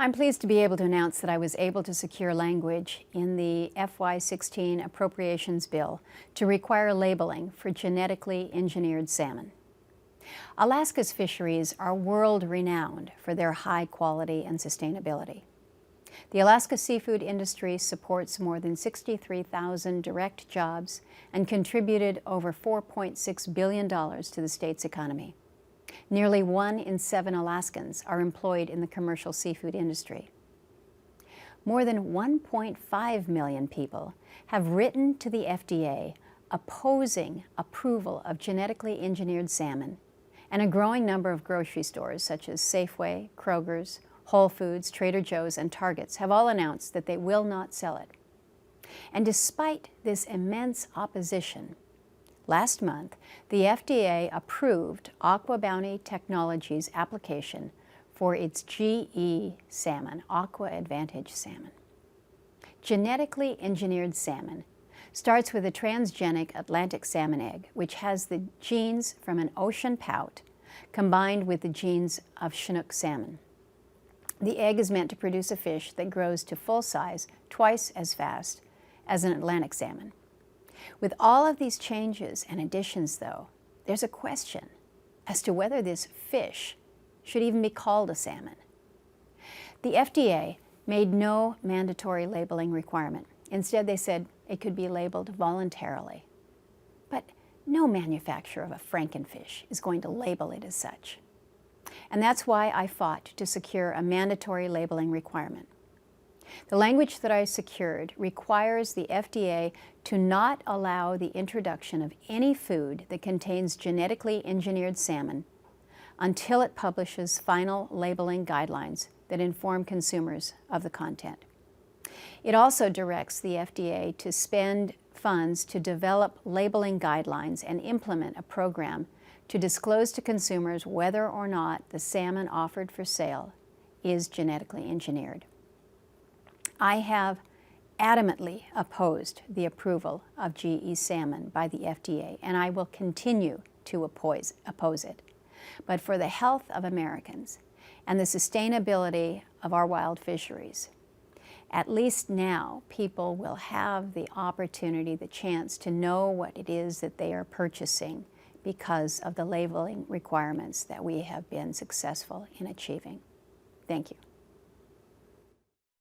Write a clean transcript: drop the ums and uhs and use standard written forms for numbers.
I'm pleased to be able to announce that I was able to secure language in the FY16 Appropriations Bill to require labeling for genetically engineered salmon. Alaska's fisheries are world-renowned for their high quality and sustainability. The Alaska seafood industry supports more than 63,000 direct jobs and contributed over $4.6 billion to the state's economy. Nearly 1 in 7 Alaskans are employed in the commercial seafood industry. More than 1.5 million people have written to the FDA opposing approval of genetically engineered salmon, and a growing number of grocery stores such as Safeway, Kroger's, Whole Foods, Trader Joe's, and Target's have all announced that they will not sell it. And despite this immense opposition, last month, the FDA approved Aqua Bounty Technologies' application for its GE salmon, Aqua Advantage salmon. Genetically engineered salmon starts with a transgenic Atlantic salmon egg, which has the genes from an ocean pout combined with the genes of Chinook salmon. The egg is meant to produce a fish that grows to full size twice as fast as an Atlantic salmon. With all of these changes and additions, though, there's a question as to whether this fish should even be called a salmon. The FDA made no mandatory labeling requirement. Instead, they said it could be labeled voluntarily. But no manufacturer of a frankenfish is going to label it as such. And that's why I fought to secure a mandatory labeling requirement. The language that I secured requires the FDA to not allow the introduction of any food that contains genetically engineered salmon until it publishes final labeling guidelines that inform consumers of the content. It also directs the FDA to spend funds to develop labeling guidelines and implement a program to disclose to consumers whether or not the salmon offered for sale is genetically engineered. I have adamantly opposed the approval of GE salmon by the FDA, and I will continue to oppose it. But for the health of Americans and the sustainability of our wild fisheries, at least now people will have the opportunity, the chance to know what it is that they are purchasing because of the labeling requirements that we have been successful in achieving. Thank you.